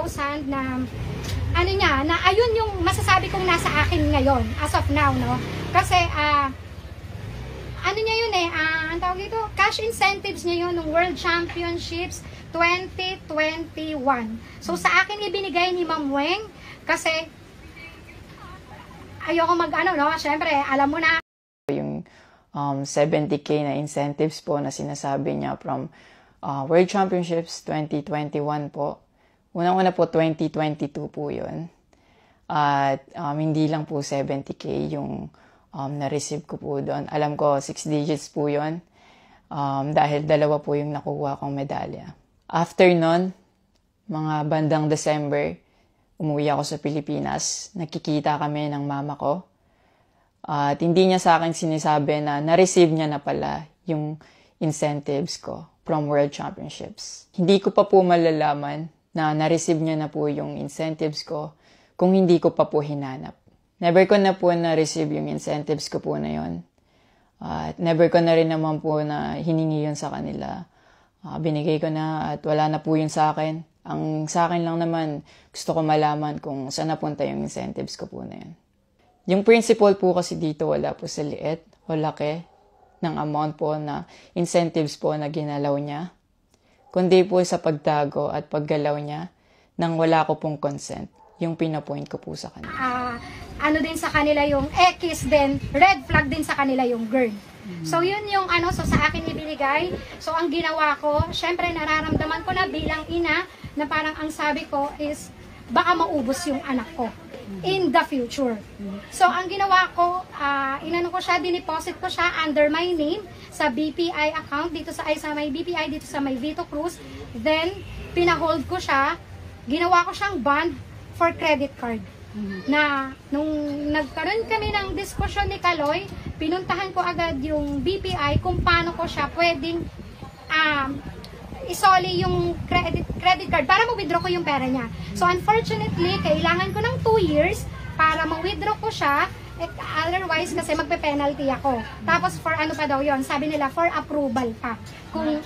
100,000 na ano niya, na ayun yung masasabi kong nasa akin ngayon as of now, no? Kasi ano niya yun ang tawag dito, cash incentives niya yun ng World Championships 2021. So sa akin ibinigay ni Ma'am Weng kasi ayoko no, syempre alam mo na yung 70K na incentives po na sinasabi niya from World Championships 2021 po. Unang-una po 2022 po yun. At hindi lang po 70K yung na-receive ko po doon. Alam ko 6 digits po yun dahil dalawa po yung nakuha kong medalya. After nun, mga bandang December, umuwi ako sa Pilipinas. Nakikita kami ng mama ko. At hindi niya sa akin sinasabi na na-receive niya na pala yung incentives ko from World Championships. Hindi ko pa po malalaman na na-receive niya na po yung incentives ko kung hindi ko pa po hinanap. Never ko na po na-receive yung incentives ko po na yun. At never ko na rin naman po na hiningi yun sa kanila. Binigay ko na at wala na po yun sa akin. Ang sa akin lang naman, gusto ko malaman kung saan napunta yung incentives ko po na yun. Yung principle po kasi dito wala po sa liit o laki ng amount po na incentives po na ginalaw niya. Kundi po sa pagtago at paggalaw niya nang wala ko pong consent. Yung pinapoint ko po sa kanila. Ano din sa kanila yung X din, red flag din sa kanila yung girl. So yun yung so sa akin ibinigay. So ang ginawa ko, syempre nararamdaman ko na bilang ina na parang ang sabi ko is baka maubos yung anak ko in the future. So ang ginawa ko, inano ko siya, dineposit ko siya under my name sa BPI account dito sa may BPI dito sa may Vito Cruz. Then pinahold ko siya, ginawa ko siyang bond for credit card. Na nung nagkaroon kami ng diskusyon ni Kaloy, pinuntahan ko agad yung BPI kung paano ko siya pwedeng isoli yung credit card para ma-withdraw ko yung pera niya. So unfortunately, kailangan ko ng 2 years para ma-withdraw ko siya. Otherwise, kasi magpe-penalty ako. Tapos for ano pa daw yon, sabi nila for approval pa. Kung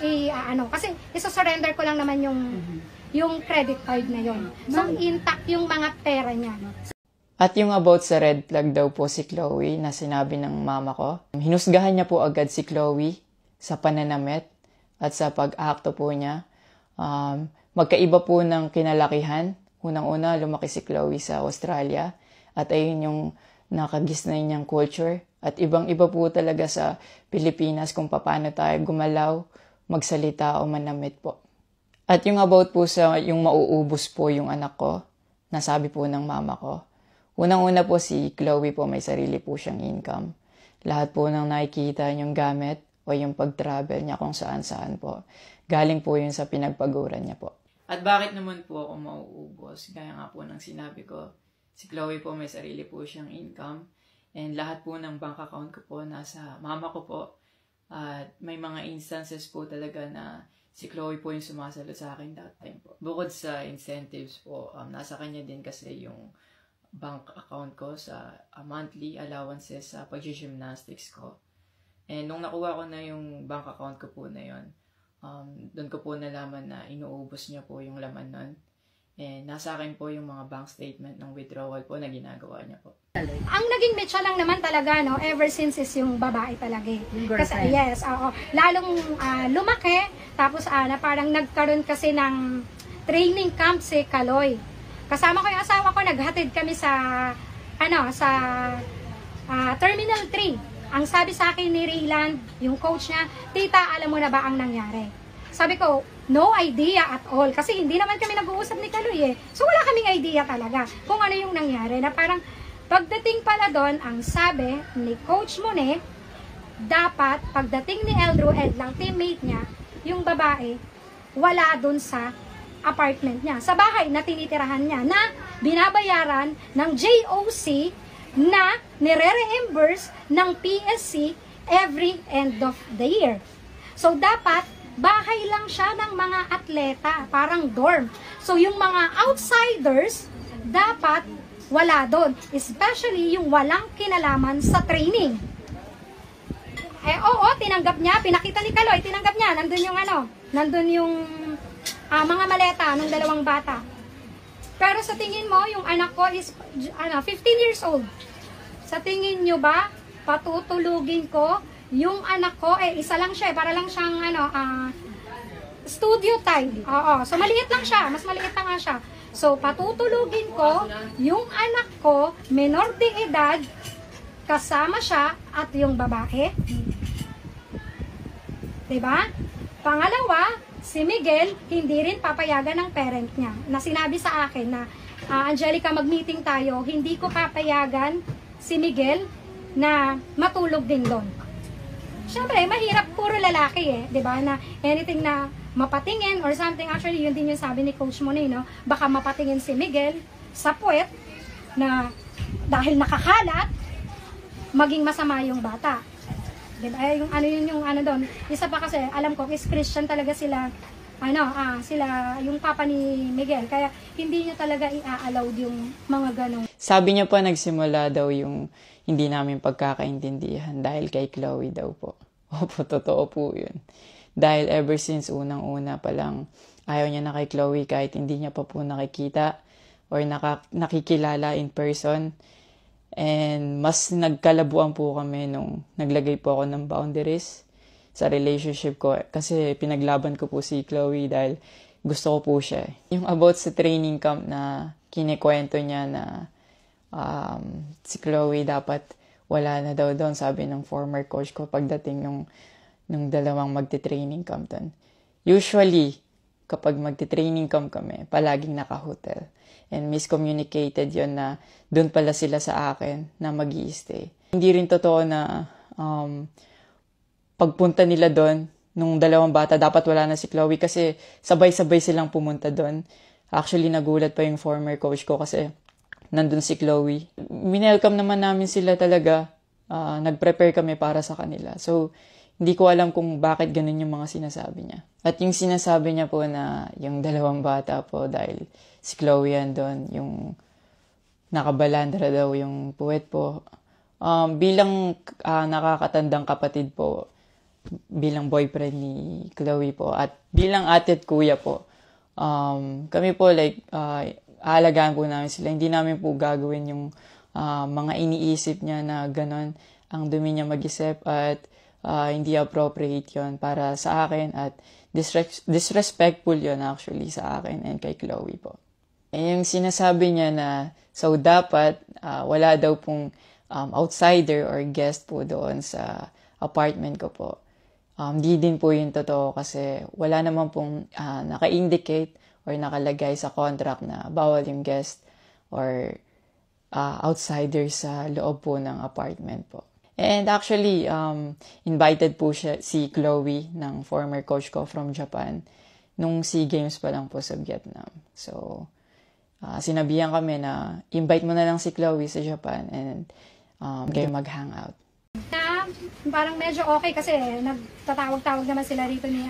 kasi isa-surrender ko lang naman yung credit card na yon. So intact yung mga pera niya. At yung about sa red flag daw po si Chloe na sinabi ng mama ko, hinusgahan niya po agad si Chloe sa pananamit at sa pag-akto po niya. Magkaiba po ng kinalakihan. Unang-una, lumaki si Chloe sa Australia at ayun yung nakagisnay niyang culture. At ibang-iba po talaga sa Pilipinas kung paano tayo gumalaw, magsalita o manamit po. At yung about po sa yung mauubos po yung anak ko, nasabi po ng mama ko. Unang-una po si Chloe po may sarili po siyang income. Lahat po ng nakikita yung gamit o yung pag-travel niya kung saan-saan po. Galing po yun sa pinagpaguran niya po. At bakit naman po ako mauubos? Gaya nga po ng sinabi ko, si Chloe po may sarili po siyang income. And lahat po ng bank account ko po nasa mama ko po. At may mga instances po talaga na si Chloe po yung sumasalo sa akin that time po. Bukod sa incentives po, nasa kanya din kasi yung bank account ko sa monthly allowances sa pag-gymnastics ko. And nung nakuha ko na yung bank account ko po na yun, doon ko po nalaman na inuubos niya po yung laman nun. And nasa akin po yung mga bank statement ng withdrawal po na ginagawa niya po. Ang naging mecha lang naman talaga, no, ever since is yung babae talaga. Kasi, yes, lalong lumaki, tapos na parang nagkaroon kasi ng training camp si Kaloy. Kasama ko yung asawa ko, naghatid kami sa Terminal 3. Ang sabi sa akin ni Rayland, yung coach niya, tita, alam mo na ba ang nangyari? Sabi ko, no idea at all. Kasi hindi naman kami nag-uusap ni Kaloy eh. So wala kaming idea talaga kung ano yung nangyari. Na parang pagdating pala doon, ang sabi ni Coach Mone, dapat pagdating ni Eldrew Ed lang, teammate niya, yung babae, wala doon sa apartment niya. Sa bahay na tinitirahan niya na binabayaran ng JOC na nire-reimburse ng PSC every end of the year. So dapat bahay lang siya ng mga atleta, parang dorm. So yung mga outsiders dapat wala doon, especially yung walang kinalaman sa training. Oo, tinanggap niya, pinakita ni Kaloy, tinanggap niya, nandun yung mga maleta ng dalawang bata. Pero sa tingin mo, yung anak ko is 15 years old. Sa tingin nyo ba, patutulugin ko yung anak ko, isa lang siya, para lang siyang studio type. Oo, so maliit lang siya, mas maliit na nga siya. So patutulugin ko yung anak ko, menor de edad, kasama siya at yung babae. Diba? Pangalawa, si Miguel, hindi rin papayagan ng parent niya. Na sinabi sa akin na, Angelica, mag-meeting tayo, hindi ko papayagan si Miguel na matulog din doon. Siyempre, mahirap, puro lalaki di ba? Na anything na mapatingin or something, actually, yun din yung sabi ni Coach Monet, no? Baka mapatingin si Miguel sa puwet na dahil nakakalat, maging masama yung bata. Diba? Yung doon. Isa pa kasi, alam ko, is Christian talaga sila, sila, yung papa ni Miguel. Kaya, hindi niya talaga i-allow yung mga ganong. Sabi niya pa, nagsimula daw yung hindi namin pagkakaintindihan dahil kay Chloe daw po. Opo, totoo po yun. Dahil ever since unang-una pa lang, ayaw niya na kay Chloe kahit hindi niya pa po nakikita or nakikilala in person. And mas nagkalabuan po kami nung naglagay po ako ng boundaries sa relationship ko. Kasi pinaglaban ko po si Chloe dahil gusto ko po siya. Yung about sa training camp na kinikwento niya na si Chloe dapat wala na daw doon, sabi ng former coach ko pagdating nung dalawang magte-training camp doon. Usually, kapag magte-training camp kami, palaging naka-hotel. And miscommunicated yon na doon pala sila sa akin na mag-i-stay. Hindi rin totoo na pagpunta nila doon, nung dalawang bata, dapat wala na si Chloe kasi sabay-sabay silang pumunta doon. Actually, nagulat pa yung former coach ko kasi nandun si Chloe. Minelcome naman namin sila talaga. Nag-prepare kami para sa kanila. So, hindi ko alam kung bakit ganun yung mga sinasabi niya. At yung sinasabi niya po na yung dalawang bata po dahil si Chloe andun, yung nakabalandra daw yung puwet po. Bilang nakakatandang kapatid po, bilang boyfriend ni Chloe po, at bilang ate at kuya po, kami po aalagaan po namin sila. Hindi namin po gagawin yung mga iniisip niya na ganon ang dumi niya mag-isip at hindi appropriate yon para sa akin at disrespectful yon actually sa akin and kay Chloe po. Yung sinasabi niya na so dapat wala daw pong outsider or guest po doon sa apartment ko po. Di din po yung totoo kasi wala naman pong naka-indicate or nakalagay sa contract na bawal yung guest or outsider sa loob po ng apartment po. And actually, invited po si Chloe ng former coach ko from Japan nung SEA Games pa lang po sa Vietnam. So, sinabihan kami na invite mo na lang si Chloe sa Japan and kayo mag-hangout. Parang medyo okay kasi nagtatawag-tawag naman sila rito ni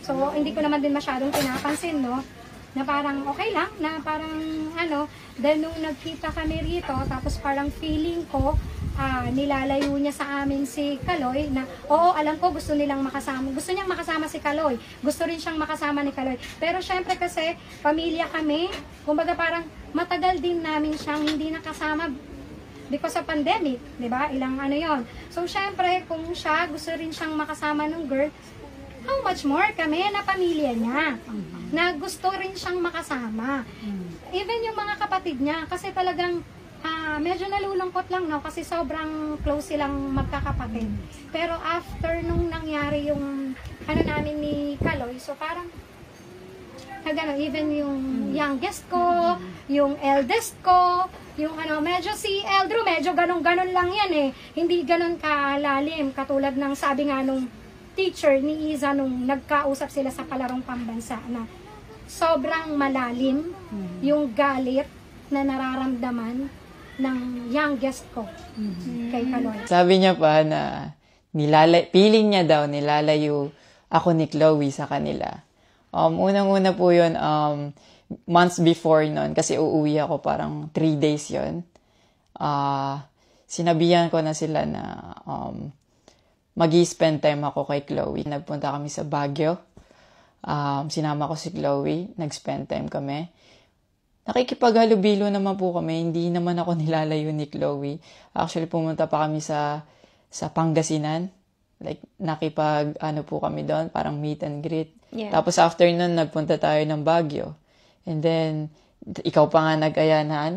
So, hindi ko naman din masyadong pinapansin, no? Na parang okay lang, na parang then nung nagkita kami rito, tapos parang feeling ko, nilalayo niya sa amin si Kaloy na, oo, alam ko gusto niyang makasama si Kaloy. Gusto rin siyang makasama ni Kaloy. Pero syempre kasi, pamilya kami, kumbaga parang matagal din namin siyang hindi nakasama because of pandemic, di ba? Ilang yon. So syempre, kung siya, gusto rin siyang makasama ng girl, how much more kami na pamilya niya na gusto rin siyang makasama. Even yung mga kapatid niya, kasi talagang medyo nalulungkot lang, no? Kasi sobrang close silang magkakapatid. Pero after nung nangyari yung namin ni Kaloy, so parang even yung youngest ko, yung eldest ko, yung medyo si Eldro, medyo ganon-ganon lang yan Hindi ganon kalalim, katulad ng sabi nga nung teacher ni Iza nung nagkausap sila sa palarong pambansa na sobrang malalim yung galit na nararamdaman ng youngest ko kay Kaloy. Sabi niya pa na feeling niya daw nilalayo ako ni Chloe sa kanila. Unang-una po yun, months before nun, kasi uuwi ako parang 3 days yun. Sinabihan ko na sila na mag-i-spend time ako kay Chloe. Nagpunta kami sa Baguio. Sinama ko si Chloe. Nag-spend time kami. nakikipaghalubilo naman po kami. Hindi naman ako nilalayo ni Chloe. Actually, pumunta pa kami sa Pangasinan. Like, po kami doon, parang meet and greet. Yeah. Tapos after nun, nagpunta tayo ng Baguio. And then, ikaw pa nga nag-aya na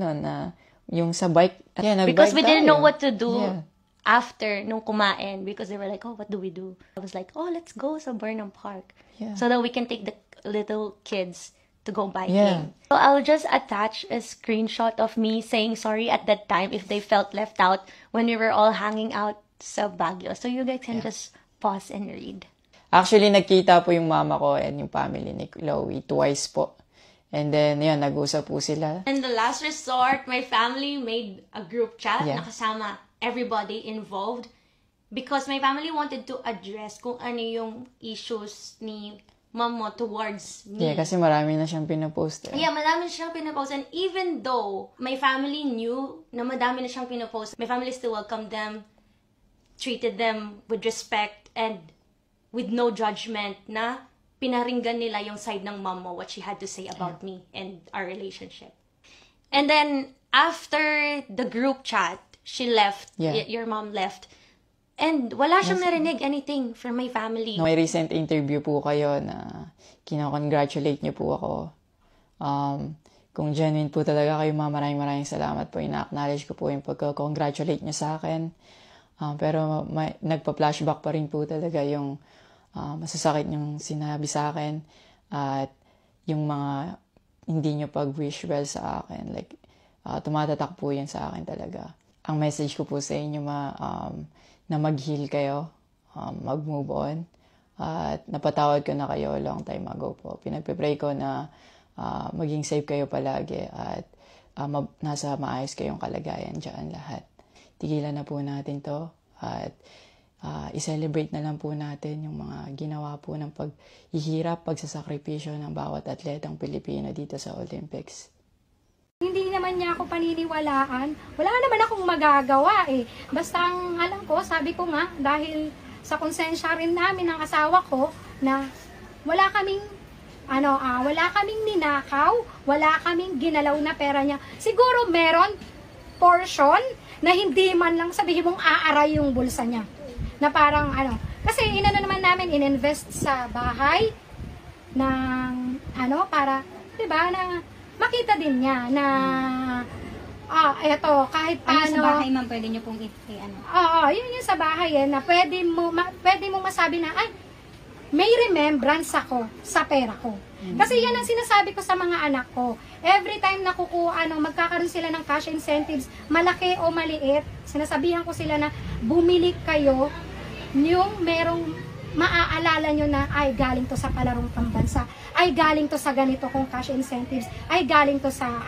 yung sa bike. Yeah, nag-bike Because we didn't know tayo. what to do Yeah. after nung kumain, because they were like, oh, what do we do? I was like, oh, let's go sa Burnham Park. Yeah. So that we can take the little kids to go biking. Yeah. So I'll just attach a screenshot of me saying sorry at that time if they felt left out when we were all hanging out sa Baguio. So you guys can just pause and read. Actually, nagkita po yung mama ko and yung family ni Chloe twice po. And then, yun, nag-usap po sila. In the last resort, my family made a group chat Yeah. na kasama everybody involved because my family wanted to address kung ano yung issues ni mom mo towards me. Yeah, kasi marami na siyang pinapost. Yeah, madami na siyang pinapost. And even though my family knew na madami na siyang pinapost, my family still welcomed them, treated them with respect, and with no judgment na pinaringgan nila yung side ng mom mo, what she had to say about me and our relationship. And then, after the group chat, she left, Yeah. your mom left, and wala siyang narinig anything from my family. May recent interview po kayo na kinakongratulate niyo po ako. Kung genuine po talaga kayo, maraming salamat po. Ina-acknowledge ko po yung pagka-congratulate niyo sa akin. Pero nagpa-flashback pa rin po talaga yung masasakit yung sinabi sa akin at yung mga hindi nyo pag-wish well sa akin. Like, tumatatak po yan sa akin talaga. Ang message ko po sa inyo na mag-heal kayo, mag-move on, at napatawad ko na kayo long time ago po. Pinagpipray ko na maging safe kayo palagi at nasa maayos kayong kalagayan dyan lahat. Tigilan na po natin to at i-celebrate na lang po natin yung mga ginawa po ng paghihirap, pagsasakripisyo ng bawat atletang Pilipino dito sa Olympics. Hindi naman niya ako paniniwalaan. Wala naman akong magagawa eh. Basta ang alam ko, sabi ko nga, dahil sa konsensya rin namin ng asawa ko na wala kaming ninakaw, wala kaming ginalaw na pera niya. Siguro meron portion na hindi man lang sabihin mong aaray yung bulsa niya. Na parang kasi naman namin ininvest sa bahay ng para 'di ba na makita din niya na eto kahit paano Sa bahay ma'am, pwede niyo pong Oo, yun yung sa bahay na pwede mo masabi na ay may remembrance ako sa pera ko. Kasi yan ang sinasabi ko sa mga anak ko. Every time na magkakaroon sila ng cash incentives, malaki o maliit, sinasabihan ko sila na bumili kayo yung merong maaalala nyo na ay galing to sa palarong pambansa, ay galing to sa ganito kong cash incentives, ay galing to sa